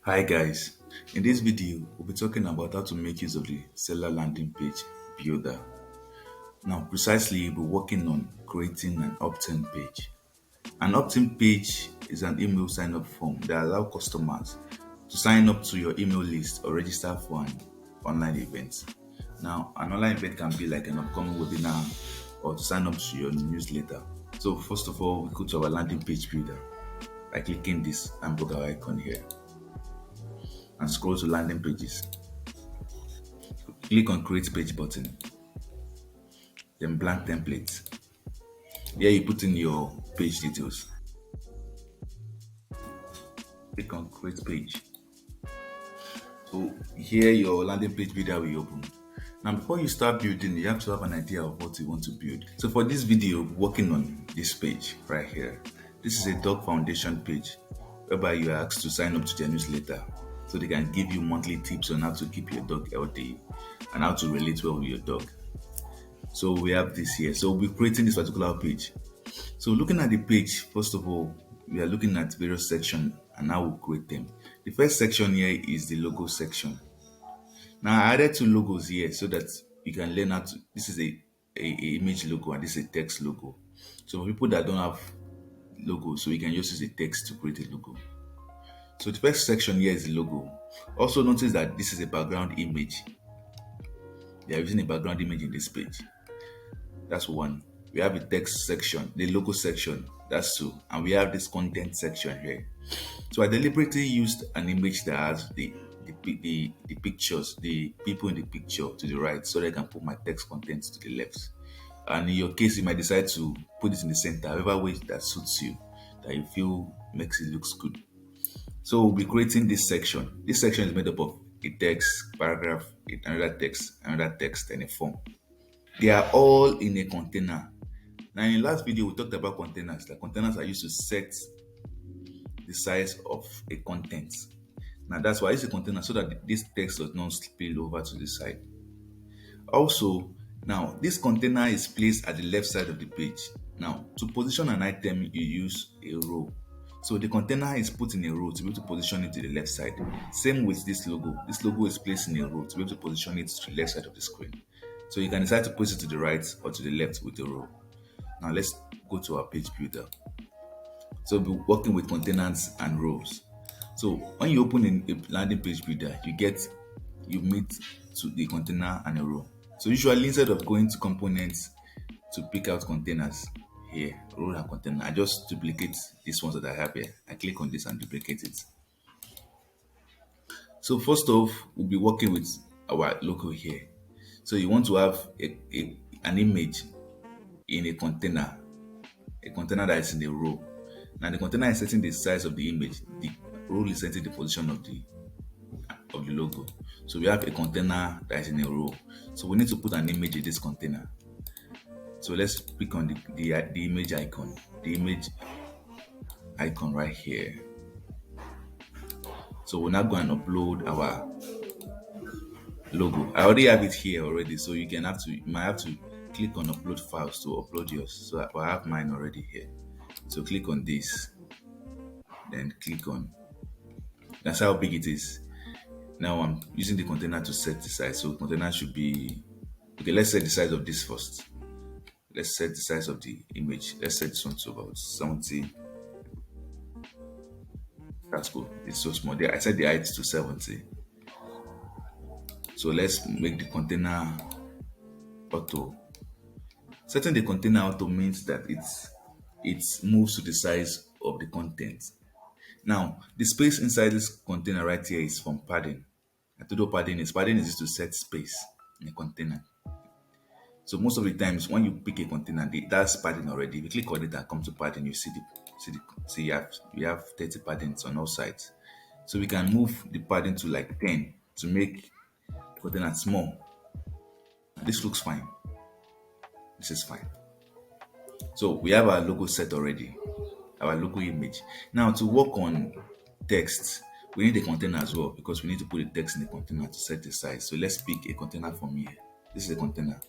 Hi guys, in this video we'll be talking about how to make use of the Seller landing page builder. Now precisely we'll be working on creating an opt-in page. An opt-in page is an email sign-up form that allows customers to sign up to your email list or register for an online event. Now an online event can be like an upcoming webinar or to sign up to your newsletter. So first of all we go to our landing page builder by clicking this hamburger icon here and scroll to landing pages. Click on create page button, then blank template. Here you put in your page details. Click on create page. So here your landing page builder will open. Now before you start building, you have to have an idea of what you want to build. So for this video, working on this page right here. This is a dog foundation page whereby you are asked to sign up to their newsletter so they can give you monthly tips on how to keep your dog healthy and how to relate well with your dog. So we have this here. So we'll be creating this particular page. So looking at the page, first of all, we are looking at various sections and how we create them. The first section here is the logo section. Now I added two logos here so that you can learn how to, this is a image logo and this is a text logo. So for people that don't have logo, so you can just use a text to create a logo. So the first section here is the logo. Also notice that this is a background image. They are using a background image in this page. That's one. We have the text section, the logo section, that's two. And we have this content section here. So I deliberately used an image that has the pictures, the people in the picture to the right so that I can put my text content to the left. And in your case, you might decide to put it in the center, however way that suits you, that you feel makes it looks good. So we'll be creating this section. This section is made up of a text, paragraph, another text, and a form. They are all in a container. Now in the last video, we talked about containers. The containers are used to set the size of a content. Now that's why it's a container so that this text does not spill over to the side. Also, now this container is placed at the left side of the page. Now to position an item, you use a row. So the container is put in a row to be able to position it to the left side. Same with this logo. This logo is placed in a row to be able to position it to the left side of the screen. So you can decide to place it to the right or to the left with the row. Now let's go to our page builder. So we'll be working with containers and rows. So when you open in a landing page builder, you meet to the container and a row. So usually instead of going to components to pick out containers here, row and container, I just duplicate these ones that I have here. I click on this and duplicate it. So first off, we'll be working with our logo here. So you want to have an image in a container that is in a row. Now the container is setting the size of the image. The row is setting the position of the logo. So we have a container that is in a row. So we need to put an image in this container. So let's click on the image icon. The image icon right here. So we'll now go and upload our logo. I already have it here already, so you might have to click on upload files to upload yours. So I have mine already here. So click on this, then click on. That's how big it is. Now I'm using the container to set the size. So the container should be okay. Let's set the size of this first. Let's set the size of the image. Let's set this one to about 70. That's cool. It's so small. I set the height to 70. So let's make the container auto. Setting the container auto means that it moves to the size of the content. Now, the space inside this container right here is from padding. I told you padding is used to set space in a container. So most of the times when you pick a container, that's padding already. If you click on it and come to padding, you see you have 30 paddings on all sides. So we can move the padding to like 10 to make the container small. This looks fine. This is fine. So we have our logo set already, our logo image. Now to work on text, we need a container as well because we need to put the text in the container to set the size. So let's pick a container from here. This is a container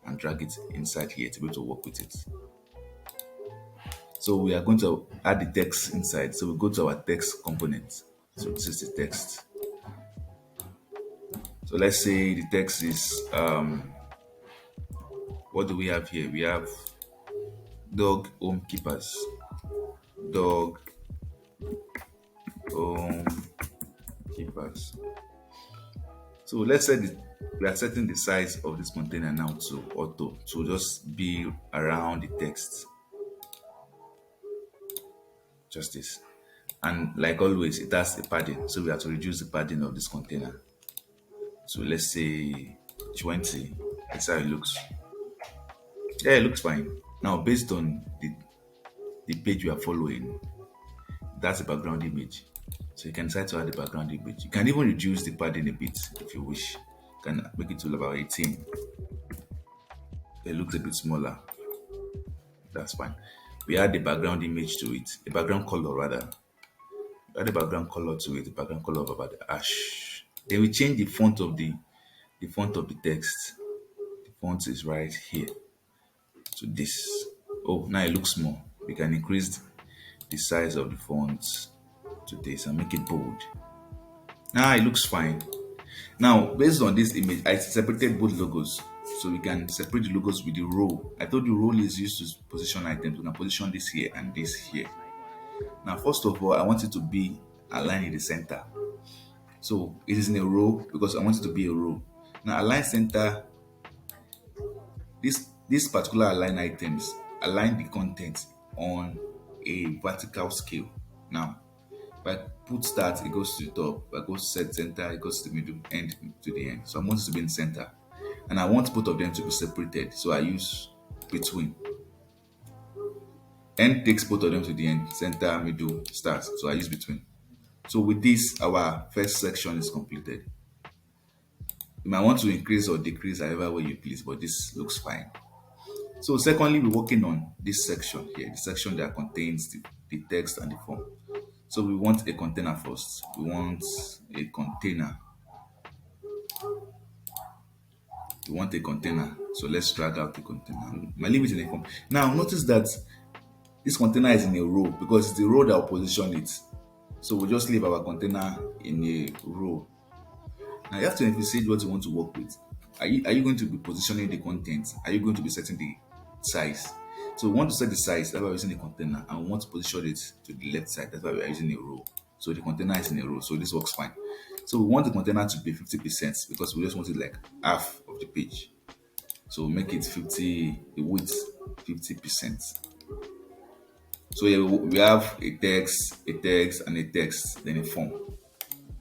and drag it inside here to be able to work with it. So we are going to add the text inside. So we go to our text component. So this is the text. So let's say the text is what do we have here? We have dog home keepers. Dog home keepers. So let's say we are setting the size of this container now to auto to just be around the text. Just this. And like always, it has a padding. So we have to reduce the padding of this container. So let's say 20. That's how it looks. Yeah, it looks fine. Now, based on the page you are following, that's the background image. So you can decide to add the background image. You can even reduce the padding a bit if you wish. You can make it to about 18. It looks a bit smaller. That's fine. We add the background image to it, the background color rather. Add the background color to it, the background color of about the ash. Then we change the font of the text. The font is right here to this. Oh, now it looks small. We can increase the size of the font to this and make it bold. Now it looks fine. Now, based on this image, I separated both logos. So we can separate the logos with the row. I told you row is used to position items. We can position this here and this here. Now, first of all, I want it to be aligned in the center. So it is in a row because I want it to be a row. Now, align center. This particular align items align the content on a vertical scale. Now, if I put start, it goes to the top. If I go set center, it goes to the middle, end to the end. So I want it to be in center. And I want both of them to be separated. So I use between. End takes both of them to the end. Center, middle, start. So I use between. So with this, our first section is completed. You might want to increase or decrease however way you please, but this looks fine. So secondly, we're working on this section here, the section that contains the text and the form. So we want a container first. We want a container. We want a container. So let's drag out the container. I leave it in a form. Now notice that this container is in a row because it's the row that will position it. So we'll just leave our container in a row. Now you have to envisage what you want to work with. Are you going to be positioning the content? Are you going to be setting the size? So we want to set the size, that's why we're using a container, and we want to position it to the left side, that's why we're using a row. So the container is in a row, so this works fine. So we want the container to be 50% because we just want it like half of the page. So make it 50, the width 50%. So here we have a text, and a text, then a form.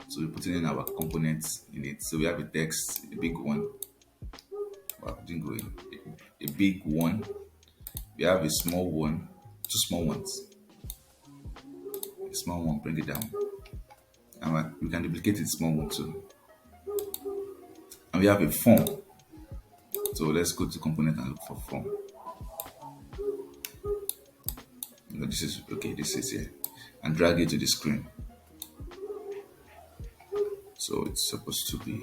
So we're putting in our components in it. So we have a text, a big one. Wow, didn't go in. A big one. We have a small one, two small ones. A small one, bring it down. And we can duplicate the small one too. And we have a form. So let's go to component and look for form. No, this is okay, this is here. And drag it to the screen. So it's supposed to be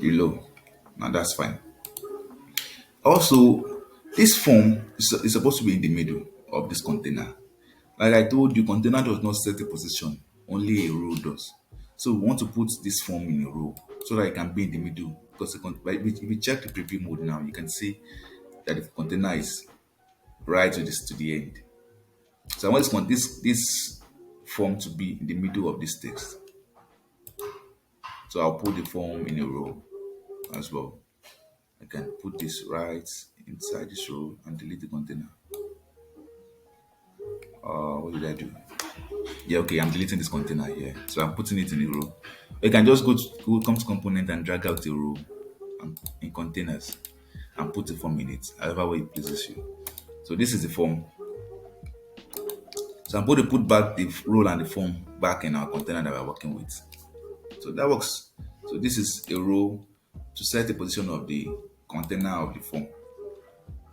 below. Now that's fine. Also, this form is supposed to be in the middle of this container. Like I told you, container does not set a position, only a row does. So we want to put this form in a row so that it can be in the middle. Because if you check the preview mode now, you can see that the container is right to the end. So I want this form to be in the middle of this text. So I'll put the form in a row as well. I can put this right inside this row and delete the container. What did I do? Yeah, okay, I'm deleting this container here. So I'm putting it in a row. You can just come to component and drag out the row in containers and put the form in it, however way it pleases you. So this is the form. So I'm going to put back the row and the form back in our container that we're working with. So that works. So this is a row to set the position of the container of the form.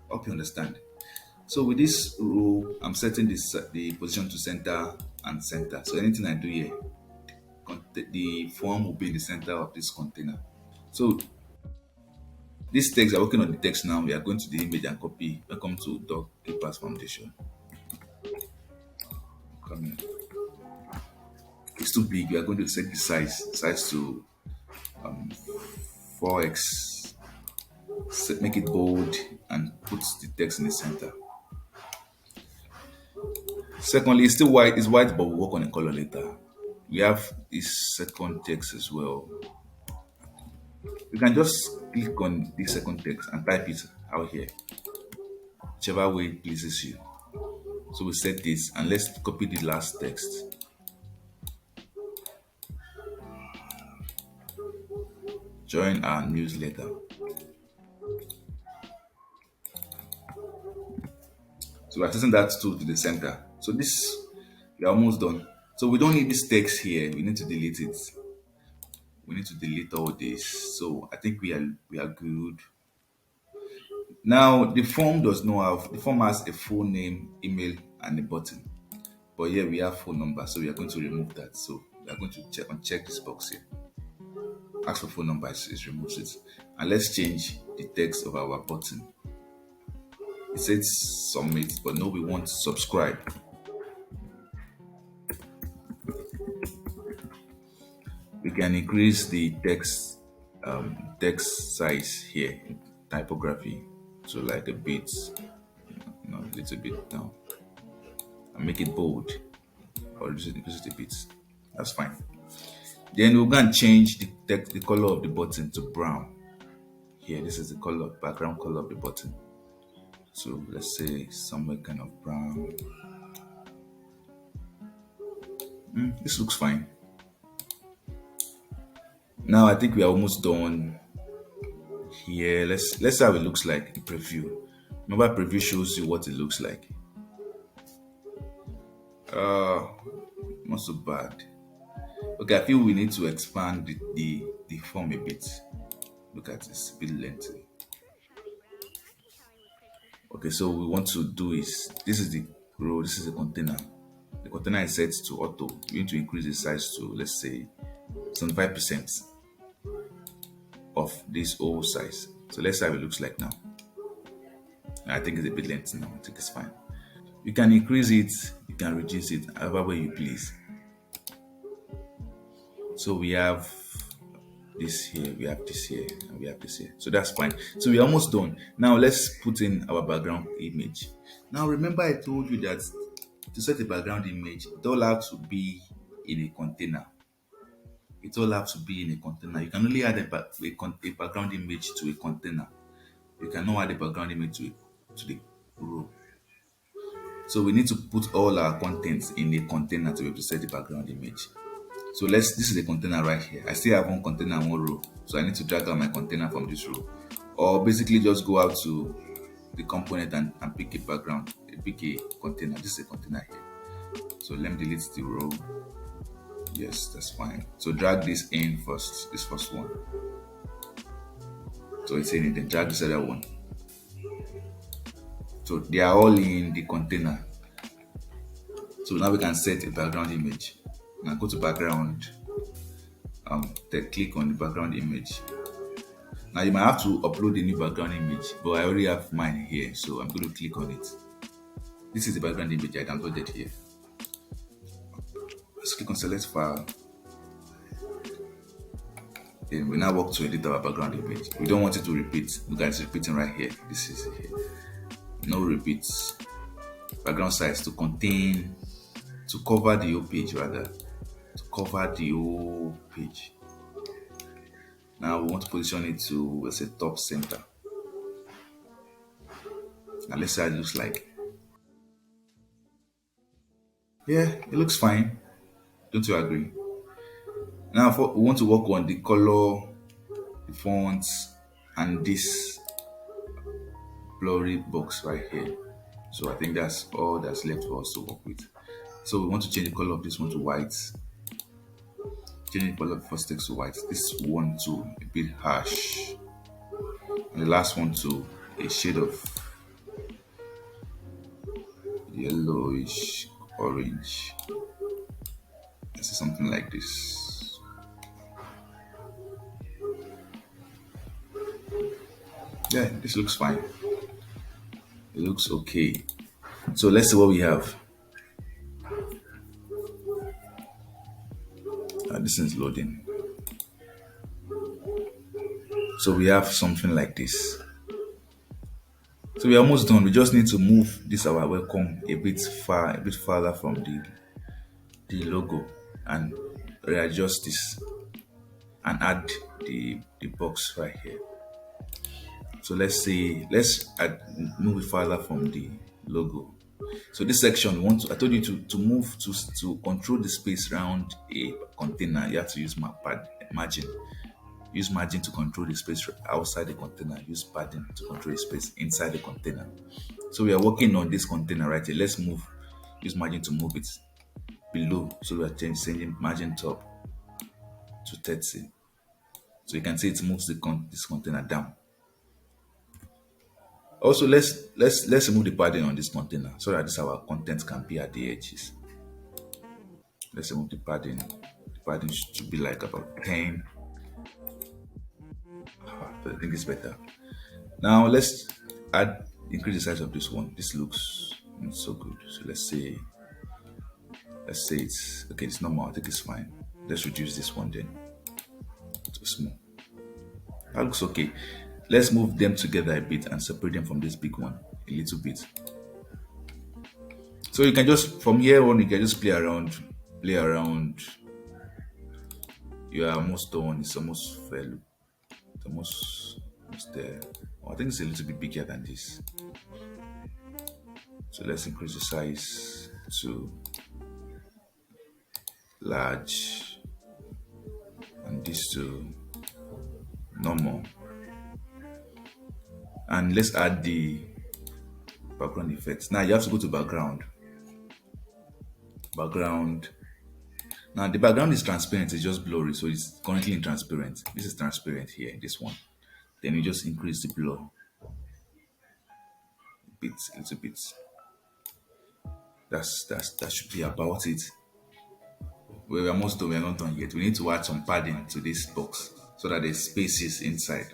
Hope you understand. So with this row, I'm setting the position to center and center. So anything I do here, the form will be in the center of this container. So this text, we're working on the text now. We are going to the image and copy. Welcome to Dog Keepers Foundation. Come here. it's too big, we are going to set the size to 4x. Make it bold and put the text in the center. Secondly, it's still white. It's white, but we'll work on the color later. We have this second text as well. You can just click on the second text and type it out here, whichever way pleases you. So we set this and let's copy the last text. Join our newsletter. So we're setting that to the center. So this, we're almost done. So we don't need this text here. We need to delete it. We need to delete all this. So I think we are good. Now the form does not have, the form has a full name, email, and a button. But here we have phone number, so we are going to remove that. So we are going to uncheck this box here. Ask for phone number, it removes it. And let's change the text of our button. It says submit, but no, we want subscribe. We can increase the text size here in typography to like a bit, a little bit down, and make it bold, or increase it a bit. That's fine. Then we're going to change the color of the button to brown. Here, this is the color, background color of the button. So let's say somewhere kind of brown. This looks fine. Now I think we are almost done here. Let's see how it looks like in preview. Remember, preview shows you what it looks like. Not so bad. Okay, I feel we need to expand the form a bit. Look at this, a bit lengthy. Okay, so we want to do is, this is the row, this is the container. The container is set to auto. You need to increase the size to, let's say, 75% of this whole size. So let's see how it looks like now. I think it's a bit lengthy now. I think it's fine. You can increase it, you can reduce it, however way you please. So we have this here, we have this here, and we have this here. So that's fine. So we're almost done. Now let's put in our background image. Now remember I told you that to set a background image, it all has to be in a container. It all has to be in a container. You can only add a background image to a container. You cannot add a background image to the row. So we need to put all our contents in a container to be able to set the background image. So this is the container right here. I still have one container and one row. So I need to drag out my container from this row. Or basically just go out to the component and pick a background, pick a container. This is a container here. So let me delete the row. Yes, that's fine. So drag this in first, this first one. So it's in it, then drag this other one. So they are all in the container. So now we can set a background image. Now go to background, then click on the background image. Now you might have to upload a new background image, but I already have mine here, so I'm going to click on it. This is the background image I downloaded here. Let's click on select file. Then we now work to edit our background image. We don't want it to repeat. Look at it's repeating right here. This is here. No repeats. Background size to cover the whole page rather. To cover the whole page. Now we want to position it to, let's say, top center. Now let's see how it looks like. Yeah, it looks fine. Don't you agree? Now we want to work on the color, the fonts, and this blurry box right here. So I think that's all that's left for us to work with. So we want to change the color of this one to white. Change the color of the first text to white. This one to a bit harsh. And the last one to a shade of yellowish orange. This is something like this. Yeah, this looks fine. It looks okay. So let's see what we have. And this is loading. So we have something like this. So we're almost done. We just need to move this our welcome a bit farther from the logo and readjust this and add the box right here. So let's say move it farther from the logo. So this section, we want to, I told you to move to control the space around a container. You have to use margin. Use margin to control the space outside the container. Use padding to control the space inside the container. So we are working on this container right here. Let's move. Use margin to move it below. So we are changing margin top to 30. So you can see it moves this container down. Also, let's remove the padding on this container so that this our content can be at the edges. Let's remove the padding. The padding should be like about 10. I think it's better. Now let's increase the size of this one. This looks not so good. So let's say it's okay. It's normal. I think it's fine. Let's reduce this one then to small. That looks okay. Let's move them together a bit and separate them from this big one a little bit. So you can just from here on you can just play around. You are almost done. It's almost fair. It's almost there. Oh, I think it's a little bit bigger than this. So let's increase the size to large and this to normal. And let's add the background effects. Now you have to go to background. Now the background is transparent, it's just blurry, so it's currently in transparent. This is transparent here, this one. Then you just increase the blur a little bit. That should be about it. We're almost done, we're not done yet. We need to add some padding to this box so that there's spaces inside.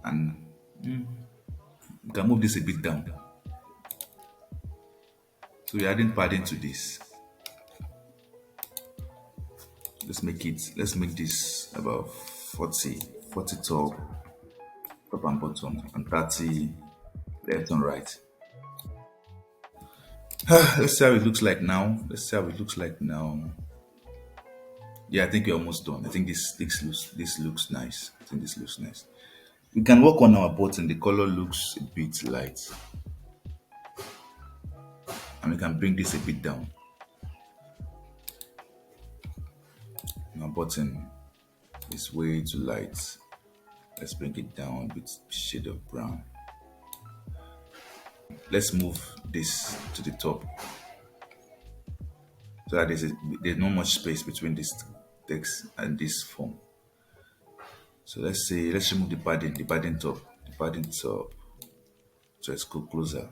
And we can move this a bit down. So we're adding padding to this. Let's make this about 40 top and bottom, and 30 left and right. Let's see how it looks like now. Yeah, I think we're almost done. I think this looks nice. I think this looks nice. We can work on our button. The color looks a bit light. And we can bring this a bit down. Our button is way too light. Let's bring it down with shade of brown. Let's move this to the top so that there's not much space between this text and this form. So let's remove the padding top, so let's go closer.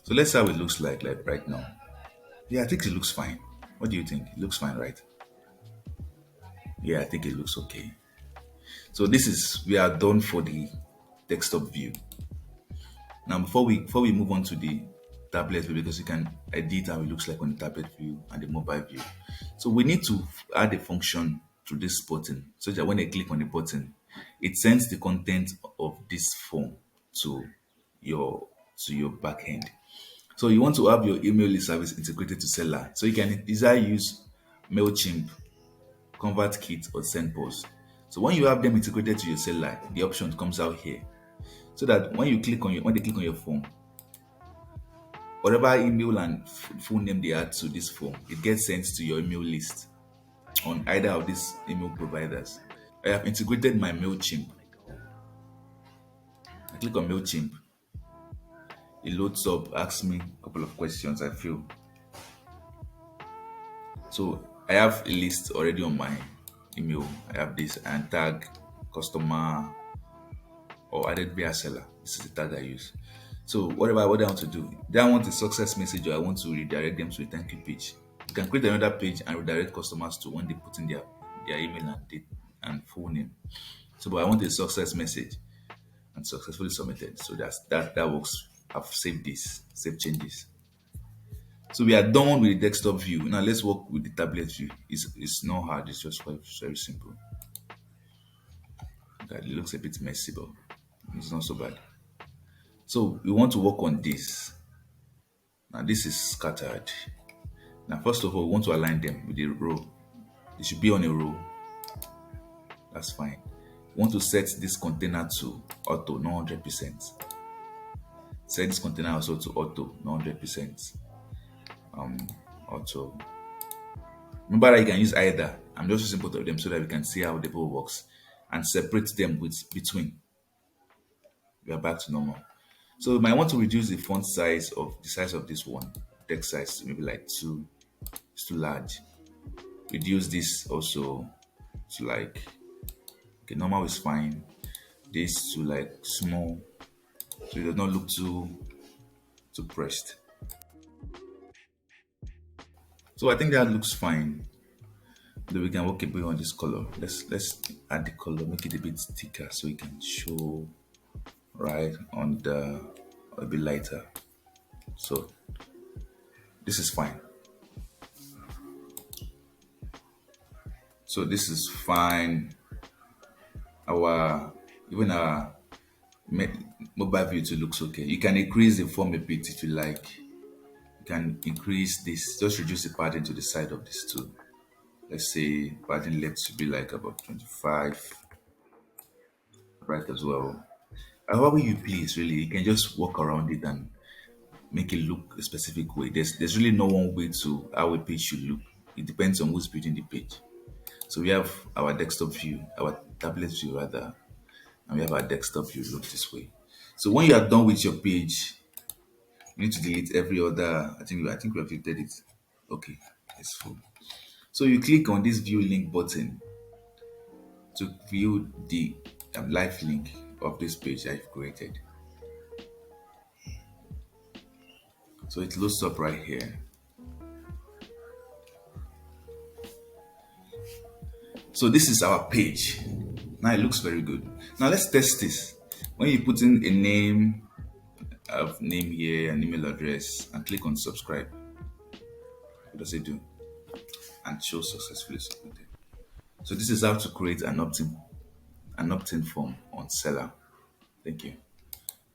So let's see how it looks like right now. Yeah, I think it looks fine. What do you think? It looks fine, right? Yeah, I think it looks okay. So we are done for the desktop view. Now before we move on to the tablet view, because you can edit how it looks like on the tablet view and the mobile view. So we need to add a function to this button so that when I click on the button, it sends the content of this form to your backend. So you want to have your email list service integrated to Selar. So you can either use MailChimp, ConvertKit, or SendPulse. So when you have them integrated to your Selar, the option comes out here. So that when they click on your form, whatever email and full name they add to this form, it gets sent to your email list on either of these email providers. I have integrated my MailChimp. I click on MailChimp. It loads up, asks me a couple of questions, I feel. So I have a list already on my email. I have this and tag customer or added via seller. This is the tag I use. So what I want to do, do I want a success message or I want to redirect them to a thank you page? You can create another page and redirect customers to when they put in their email and date and full name. So but I want a success message and successfully submitted. So that works. I've saved changes. So we are done with the desktop view. Now let's work with the tablet view. It's not hard, it's just quite very simple. That it looks a bit messy, but it's not so bad. So we want to work on this. Now this is scattered. Now first of all, we want to align them with a row. It should be on a row. That's fine. We want to set this container to auto, not 100%. Set this container also to auto, not 100%. Auto. Remember that you can use either. I'm just using both of them so that we can see how the bow works and separate them with between. We are back to normal. So you might want to reduce the font size of the size of this one, text size, maybe like two. It's too large. Reduce this also to like, okay, normal is fine. This to like small, so it does not look too pressed. So I think that looks fine. Then we can work a bit on this color. Let's add the color, make it a bit thicker so it can show right on the a bit lighter. So this is fine. So this is fine. Our even our mobile view too looks okay. You can increase the form a bit if you like. You can increase this, just reduce the padding to the side of this too. Let's say padding left should be like about 25, right as well. However you please, really, you can just walk around it and make it look a specific way. There's really no one way to how a page should look. It depends on who's building the page. So we have our desktop view, our tablet view rather, and we have our desktop view look this way. So when you are done with your page, you need to delete every other. I think we have deleted it. Okay, it's full. So you click on this view link button to view the live link of this page I've created. So it loads up right here. So this is our page. Now it looks very good. Now let's test this. When you put in a name, of name here, an email address, and click on subscribe, what does it do? And show successfully submitted. So this is how to create an opt-in form on Selar. Thank you.